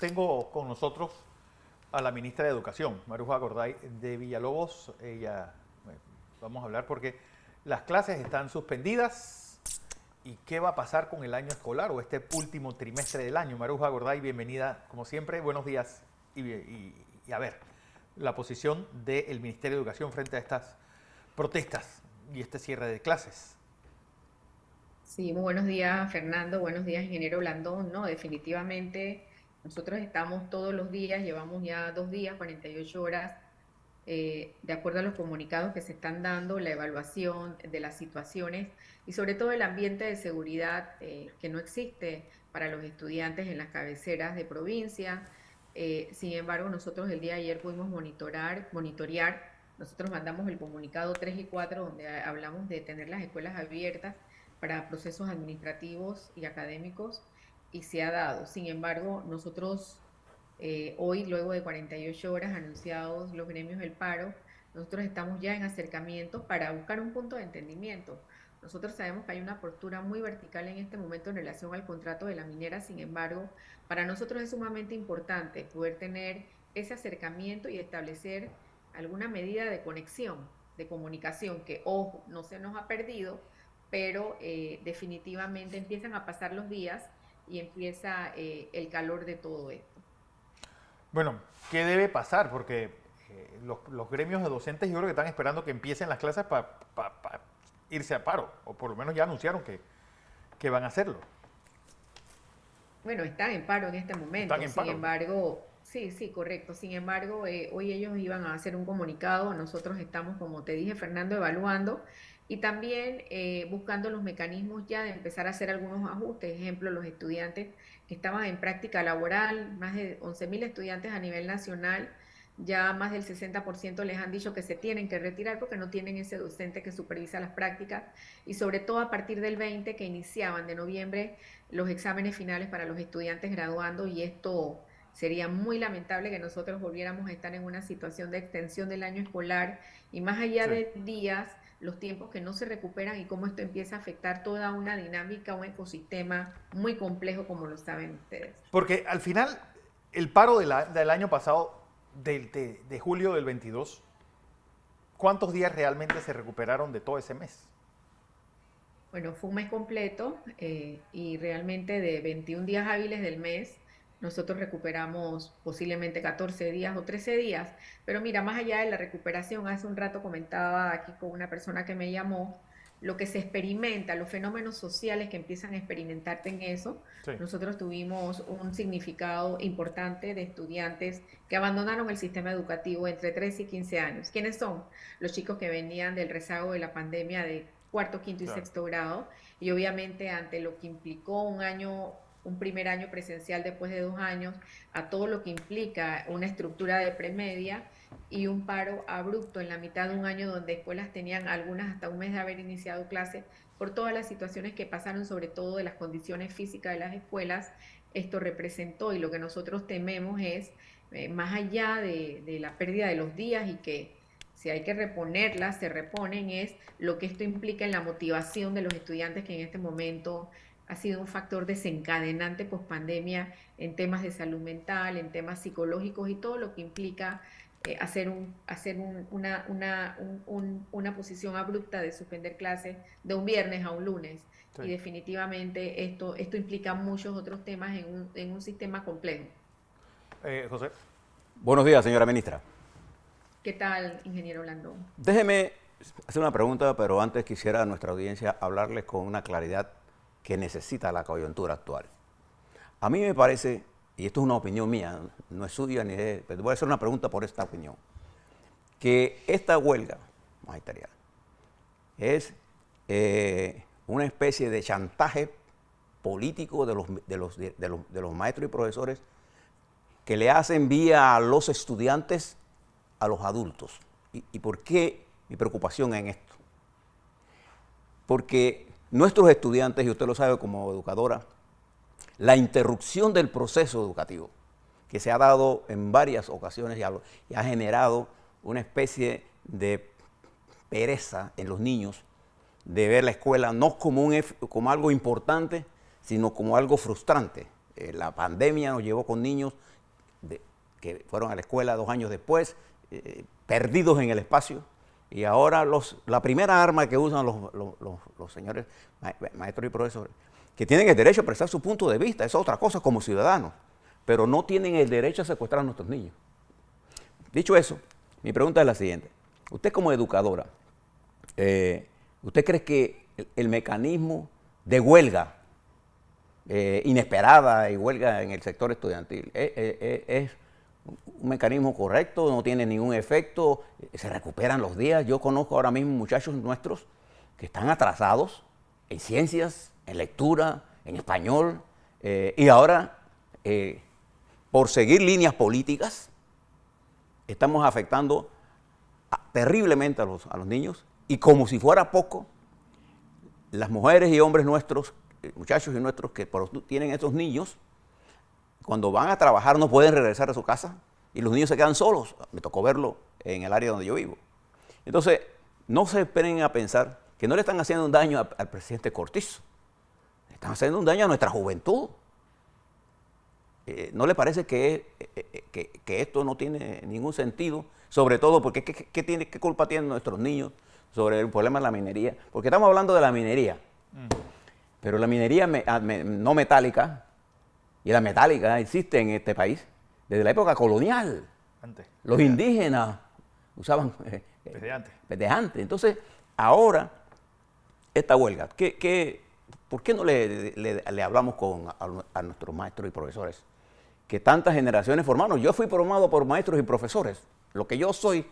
tengo con nosotros a la ministra de Educación, Maruja Gorday de Villalobos. Vamos a hablar porque las clases están suspendidas y qué va a pasar con el año escolar o este último trimestre del año. Maruja Gorday, bienvenida como siempre, buenos días y a ver, la posición del Ministerio de Educación frente a estas protestas y este cierre de clases. Sí, muy buenos días, Fernando. Buenos días, ingeniero Blandón. No, definitivamente nosotros estamos todos los días, llevamos ya 2 días, 48 horas, de acuerdo a los comunicados que se están dando, la evaluación de las situaciones y sobre todo el ambiente de seguridad que no existe para los estudiantes en las cabeceras de provincia. Sin embargo, nosotros el día de ayer pudimos monitorear. Nosotros mandamos el comunicado 3 y 4 donde hablamos de tener las escuelas abiertas para procesos administrativos y académicos y se ha dado. Sin embargo, nosotros hoy, luego de 48 horas anunciados los gremios del paro, nosotros estamos ya en acercamiento para buscar un punto de entendimiento. Nosotros sabemos que hay una postura muy vertical en este momento en relación al contrato de la minera, sin embargo, para nosotros es sumamente importante poder tener ese acercamiento y establecer alguna medida de conexión, de comunicación, que, ojo, no se nos ha perdido, pero definitivamente empiezan a pasar los días y empieza el calor de todo esto. Bueno, ¿qué debe pasar? Porque los gremios de docentes yo creo que están esperando que empiecen las clases para irse a paro, o por lo menos ya anunciaron que van a hacerlo. Bueno, están en paro en este Están momento, en sin paro, ¿no? embargo, sí, sí, correcto. Sin embargo, hoy ellos iban a hacer un comunicado, nosotros estamos, como te dije, Fernando, evaluando y también buscando los mecanismos ya de empezar a hacer algunos ajustes. Ejemplo, los estudiantes que estaban en práctica laboral, más de 11.000 estudiantes a nivel nacional, ya más del 60% les han dicho que se tienen que retirar porque no tienen ese docente que supervisa las prácticas y sobre todo a partir del 20 que iniciaban de noviembre los exámenes finales para los estudiantes graduando y esto sería muy lamentable que nosotros volviéramos a estar en una situación de extensión del año escolar y más allá Sí. de días, los tiempos que no se recuperan y cómo esto empieza a afectar toda una dinámica, un ecosistema muy complejo como lo saben ustedes. Porque al final, el paro del año pasado, de julio del 22, ¿cuántos días realmente se recuperaron de todo ese mes? Bueno, fue un mes completo y realmente de 21 días hábiles del mes, nosotros recuperamos posiblemente 14 días o 13 días. Pero mira, más allá de la recuperación, hace un rato comentaba aquí con una persona que me llamó, lo que se experimenta, los fenómenos sociales que empiezan a experimentarse en eso. Sí, Nosotros tuvimos un significado importante de estudiantes que abandonaron el sistema educativo entre 13 y 15 años. ¿Quiénes son? Los chicos que venían del rezago de la pandemia de cuarto, quinto y claro. sexto grado, y obviamente ante lo que implicó un primer año presencial después de 2 años, a todo lo que implica una estructura de premedia y un paro abrupto en la mitad de un año donde escuelas tenían algunas hasta un mes de haber iniciado clases, por todas las situaciones que pasaron, sobre todo de las condiciones físicas de las escuelas, esto representó y lo que nosotros tememos es, más allá de la pérdida de los días y que si hay que reponerlas, se reponen, es lo que esto implica en la motivación de los estudiantes, que en este momento ha sido un factor desencadenante post pandemia en temas de salud mental, en temas psicológicos y todo lo que implica una posición abrupta de suspender clases de un viernes a un lunes. Sí. Y definitivamente esto implica muchos otros temas en un sistema complejo. José. Buenos días, señora ministra. ¿Qué tal, ingeniero Blandón? Déjeme hacer una pregunta, pero antes quisiera a nuestra audiencia hablarles con una claridad que necesita la coyuntura actual. A mí me parece, y esto es una opinión mía, no es suya ni de... Pero voy a hacer una pregunta por esta opinión, que esta huelga magisterial es una especie de chantaje político de los maestros y profesores que le hacen vía a los estudiantes a los adultos. ¿Y por qué mi preocupación en esto? Porque nuestros estudiantes, y usted lo sabe como educadora, la interrupción del proceso educativo que se ha dado en varias ocasiones y ha generado una especie de pereza en los niños de ver la escuela no como algo importante, sino como algo frustrante. la pandemia nos llevó con niños que fueron a la escuela 2 años después, perdidos en el espacio. Y ahora la primera arma que usan los señores maestros y profesores, que tienen el derecho a expresar su punto de vista, es otra cosa como ciudadanos, pero no tienen el derecho a secuestrar a nuestros niños. Dicho eso, mi pregunta es la siguiente. Usted como educadora, ¿usted cree que el mecanismo de huelga inesperada y huelga en el sector estudiantil es un mecanismo correcto, no tiene ningún efecto, se recuperan los días? Yo conozco ahora mismo muchachos nuestros que están atrasados en ciencias, en lectura, en español, y ahora, por seguir líneas políticas, estamos afectando terriblemente a los niños, y como si fuera poco, las mujeres y hombres nuestros, muchachos y nuestros que tienen estos niños, cuando van a trabajar no pueden regresar a su casa y los niños se quedan solos. Me tocó verlo en el área donde yo vivo. Entonces, no se esperen a pensar que no le están haciendo un daño al presidente Cortizo. Le están haciendo un daño a nuestra juventud. ¿No le parece que esto no tiene ningún sentido? Sobre todo porque ¿qué culpa tienen nuestros niños sobre el problema de la minería? Porque estamos hablando de la minería. Pero la minería no metálica y la metálica existe en este país desde la época colonial. Los indígenas usaban desde antes. Entonces, ahora, esta huelga, ¿por qué no le hablamos a nuestros maestros y profesores? Que tantas generaciones formaron. Yo fui formado por maestros y profesores. Lo que yo soy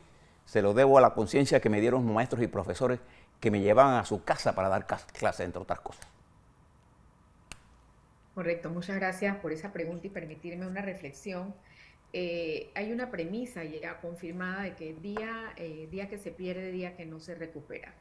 se lo debo a la conciencia que me dieron maestros y profesores que me llevaban a su casa para dar clases, entre otras cosas. Correcto, muchas gracias por esa pregunta y permitirme una reflexión. Hay una premisa ya confirmada de que día que se pierde, día que no se recupera.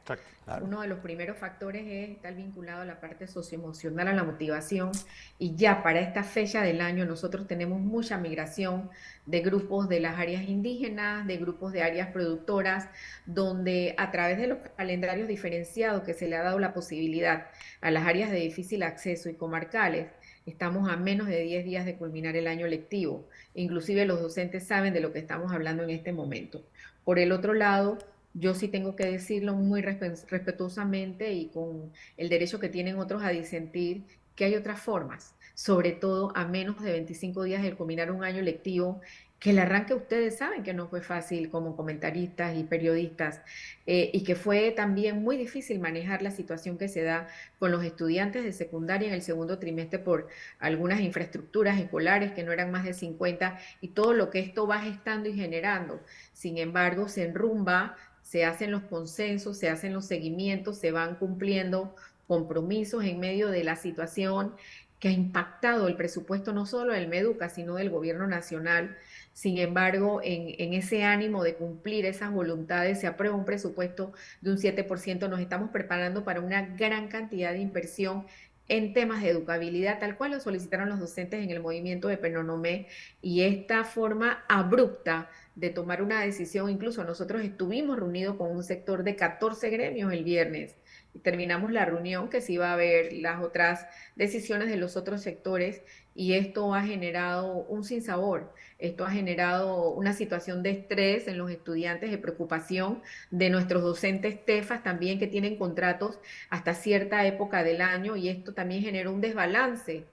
Claro. Uno de los primeros factores es estar vinculado a la parte socioemocional, a la motivación, y ya para esta fecha del año nosotros tenemos mucha migración de grupos de las áreas indígenas, de grupos de áreas productoras, donde a través de los calendarios diferenciados que se le ha dado la posibilidad a las áreas de difícil acceso y comarcales, estamos a menos de 10 días de culminar el año lectivo. Inclusive los docentes saben de lo que estamos hablando en este momento. Por el otro lado, yo sí tengo que decirlo muy respetuosamente y con el derecho que tienen otros a disentir, que hay otras formas, sobre todo a menos de 25 días de culminar un año lectivo, que el arranque ustedes saben que no fue fácil como comentaristas y periodistas, y que fue también muy difícil manejar la situación que se da con los estudiantes de secundaria en el segundo trimestre por algunas infraestructuras escolares que no eran más de 50 y todo lo que esto va gestando y generando. Sin embargo, se enrumba, se hacen los consensos, se hacen los seguimientos, se van cumpliendo compromisos en medio de la situación que ha impactado el presupuesto no solo del MEDUCA, sino del gobierno nacional. Sin embargo, en ese ánimo de cumplir esas voluntades, se aprueba un presupuesto de un 7%. Nos estamos preparando para una gran cantidad de inversión en temas de educabilidad, tal cual lo solicitaron los docentes en el movimiento de Penonomé, y esta forma abrupta de tomar una decisión, incluso nosotros estuvimos reunidos con un sector de 14 gremios el viernes, y terminamos la reunión que se iba a ver las otras decisiones de los otros sectores, y esto ha generado un sinsabor, esto ha generado una situación de estrés en los estudiantes, de preocupación de nuestros docentes TEFAS también, que tienen contratos hasta cierta época del año, y esto también generó un desbalance,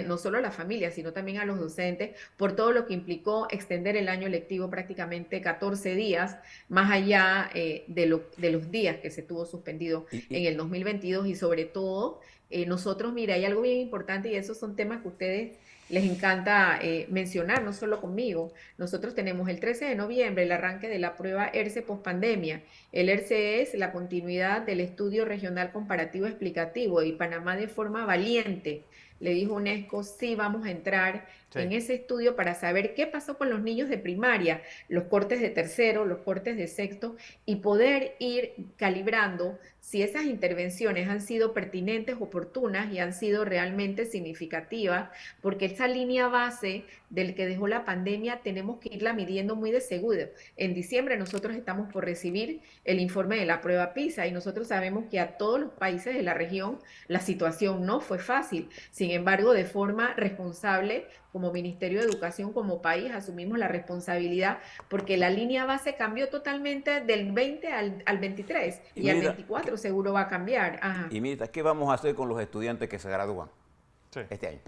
no solo a la familia, sino también a los docentes, por todo lo que implicó extender el año lectivo prácticamente 14 días, más allá de los días que se tuvo suspendido en el 2022, y sobre todo, nosotros, mira, hay algo bien importante, y esos son temas que a ustedes les encanta mencionar, no solo conmigo. Nosotros tenemos el 13 de noviembre el arranque de la prueba ERCE pospandemia. El ERCE es la continuidad del estudio regional comparativo explicativo, y Panamá de forma valiente le dijo UNESCO: sí, vamos a entrar Sí. en ese estudio para saber qué pasó con los niños de primaria, los cortes de tercero, los cortes de sexto, y poder ir calibrando si esas intervenciones han sido pertinentes, oportunas y han sido realmente significativas, porque esa línea base del que dejó la pandemia tenemos que irla midiendo muy de seguro. En diciembre nosotros estamos por recibir el informe de la prueba PISA y nosotros sabemos que a todos los países de la región la situación no fue fácil. Sin embargo, de forma responsable, como Ministerio de Educación, como país, asumimos la responsabilidad porque la línea base cambió totalmente del 20 al 23 Y y al Mirta, 24 seguro va a cambiar. Ajá. ¿qué vamos a hacer con los estudiantes que se gradúan Sí. este año?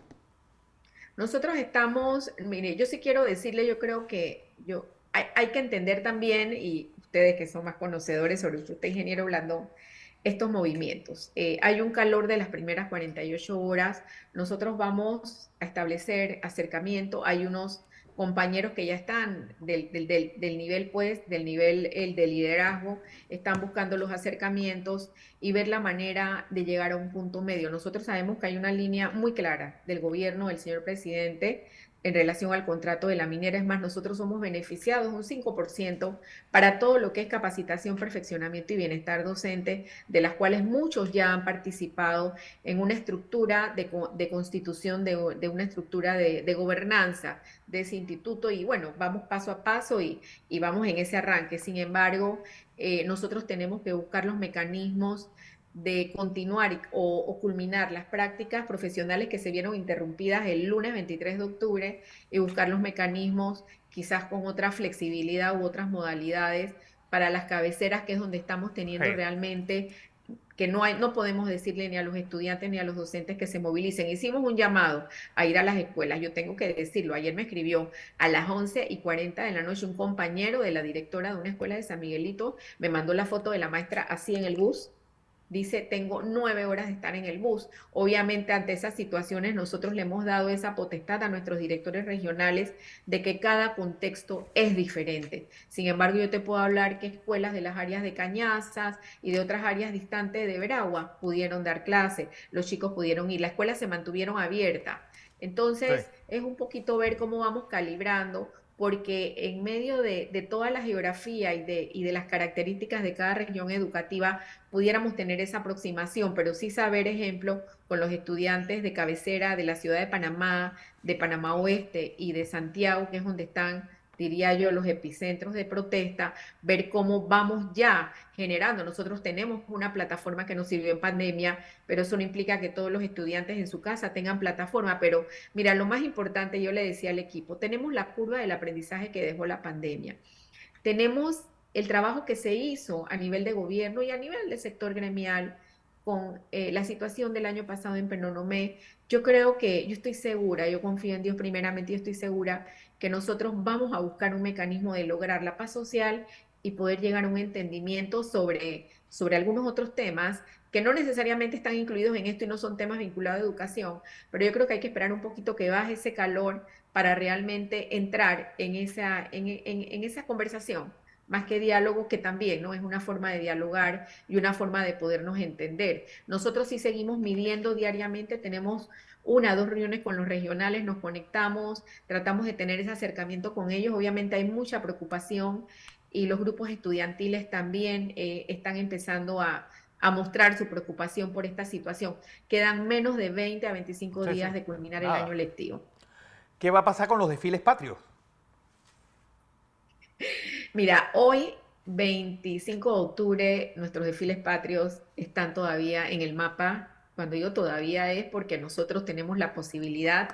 Nosotros estamos, mire, yo sí quiero decirle, yo creo que hay que entender también, y ustedes que son más conocedores sobre usted, ingeniero Blandón, estos movimientos. Hay un calor de las primeras 48 horas, nosotros vamos a establecer acercamiento, hay unos compañeros que ya están del nivel, pues, del nivel el de liderazgo, están buscando los acercamientos y ver la manera de llegar a un punto medio. Nosotros sabemos que hay una línea muy clara del gobierno del señor presidente en relación al contrato de la minera. Es más, nosotros somos beneficiados un 5% para todo lo que es capacitación, perfeccionamiento y bienestar docente, de las cuales muchos ya han participado en una estructura de constitución, de una estructura de gobernanza de ese instituto. Y bueno, vamos paso a paso y vamos en ese arranque. Sin embargo, nosotros tenemos que buscar los mecanismos de continuar o culminar las prácticas profesionales que se vieron interrumpidas el lunes 23 de octubre y buscar los mecanismos quizás con otra flexibilidad u otras modalidades para las cabeceras, que es donde estamos teniendo Sí. realmente que no podemos decirle ni a los estudiantes ni a los docentes que se movilicen. Hicimos un llamado a ir a las escuelas, yo tengo que decirlo, ayer me escribió a las 11:40 de la noche un compañero de la directora de una escuela de San Miguelito, me mandó la foto de la maestra así en el bus. Dice, tengo 9 horas de estar en el bus. Obviamente, ante esas situaciones, nosotros le hemos dado esa potestad a nuestros directores regionales de que cada contexto es diferente. Sin embargo, yo te puedo hablar que escuelas de las áreas de Cañazas y de otras áreas distantes de Veragua pudieron dar clase, los chicos pudieron ir, las escuelas se mantuvieron abiertas. Sí. Entonces, es un poquito ver cómo vamos calibrando, porque en medio de toda la geografía y de las características de cada región educativa, pudiéramos tener esa aproximación, pero sí saber, ejemplo, con los estudiantes de cabecera de la ciudad de Panamá Oeste y de Santiago, que es donde están, diría yo, los epicentros de protesta, ver cómo vamos ya generando. Nosotros tenemos una plataforma que nos sirvió en pandemia, pero eso no implica que todos los estudiantes en su casa tengan plataforma. Pero mira, lo más importante, yo le decía al equipo, tenemos la curva del aprendizaje que dejó la pandemia. Tenemos el trabajo que se hizo a nivel de gobierno y a nivel del sector gremial con la situación del año pasado en Penonomé. Yo creo que, yo estoy segura, yo confío en Dios primeramente, yo estoy segura que nosotros vamos a buscar un mecanismo de lograr la paz social y poder llegar a un entendimiento sobre algunos otros temas que no necesariamente están incluidos en esto y no son temas vinculados a educación, pero yo creo que hay que esperar un poquito que baje ese calor para realmente entrar en esa conversación, más que diálogo, que también no es una forma de dialogar y una forma de podernos entender. Nosotros sí seguimos midiendo diariamente, tenemos 1 o 2 reuniones con los regionales, nos conectamos, tratamos de tener ese acercamiento con ellos. Obviamente hay mucha preocupación y los grupos estudiantiles también están empezando a mostrar su preocupación por esta situación. Quedan menos de 20 a 25 Sí, sí. días de culminar el año Nada. lectivo. ¿Qué va a pasar con los desfiles patrios? Mira, hoy, 25 de octubre, nuestros desfiles patrios están todavía en el mapa. Cuando digo todavía es porque nosotros tenemos la posibilidad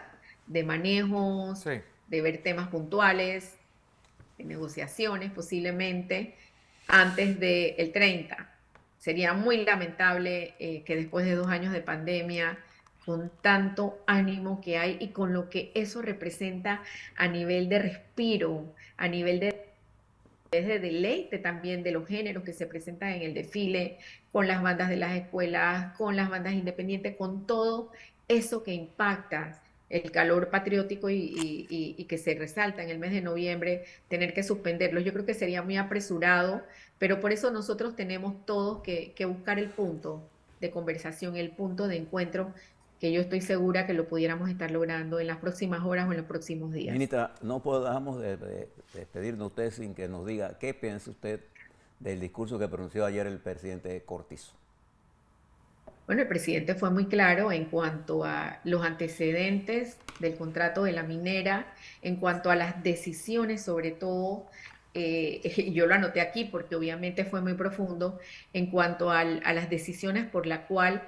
de manejos, Sí. de ver temas puntuales, de negociaciones posiblemente antes del 30. Sería muy lamentable que después de 2 años de pandemia, con tanto ánimo que hay y con lo que eso representa a nivel de respiro, a nivel de deleite también de los géneros que se presentan en el desfile, con las bandas de las escuelas, con las bandas independientes, con todo eso que impacta el calor patriótico y que se resalta en el mes de noviembre, tener que suspenderlo. Yo creo que sería muy apresurado, pero por eso nosotros tenemos todos que buscar el punto de conversación, el punto de encuentro que yo estoy segura que lo pudiéramos estar logrando en las próximas horas o en los próximos días. Ministra, no podamos despedirnos de usted sin que nos diga qué piensa usted del discurso que pronunció ayer el presidente Cortizo. Bueno, el presidente fue muy claro en cuanto a los antecedentes del contrato de la minera, en cuanto a las decisiones, sobre todo, yo lo anoté aquí porque obviamente fue muy profundo, en cuanto a las decisiones por la cual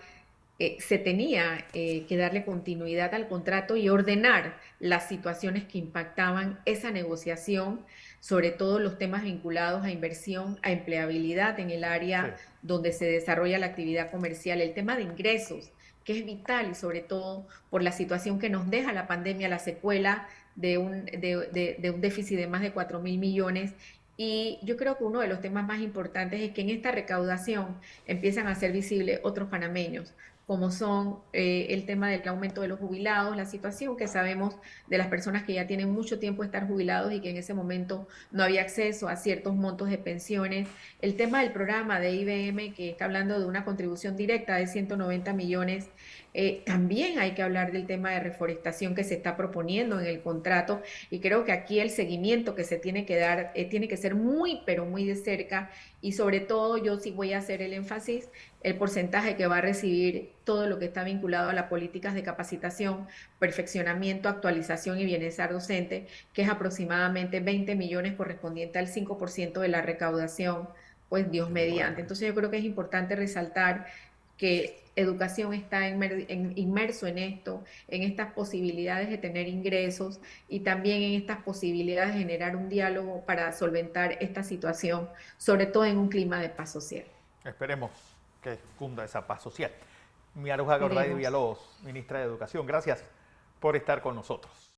se tenía que darle continuidad al contrato y ordenar las situaciones que impactaban esa negociación, sobre todo los temas vinculados a inversión, a empleabilidad en el Sí. área donde se desarrolla la actividad comercial, el tema de ingresos, que es vital y sobre todo por la situación que nos deja la pandemia, la secuela de un déficit de más de 4.000 millones. Y yo creo que uno de los temas más importantes es que en esta recaudación empiezan a ser visibles otros panameños, como son el tema del aumento de los jubilados, la situación que sabemos de las personas que ya tienen mucho tiempo de estar jubilados y que en ese momento no había acceso a ciertos montos de pensiones, el tema del programa de IBM que está hablando de una contribución directa de 190 millones, también hay que hablar del tema de reforestación que se está proponiendo en el contrato y creo que aquí el seguimiento que se tiene que dar tiene que ser muy, pero muy de cerca y sobre todo yo sí voy a hacer el énfasis el porcentaje que va a recibir todo lo que está vinculado a las políticas de capacitación, perfeccionamiento, actualización y bienestar docente, que es aproximadamente 20 millones correspondiente al 5% de la recaudación, pues Dios mediante. Entonces yo creo que es importante resaltar que educación está inmerso en esto, en estas posibilidades de tener ingresos y también en estas posibilidades de generar un diálogo para solventar esta situación, sobre todo en un clima de paz social. Esperemos que cunda esa paz social. Maruja Gorday de Queremos. Villalobos, ministra de Educación, gracias por estar con nosotros.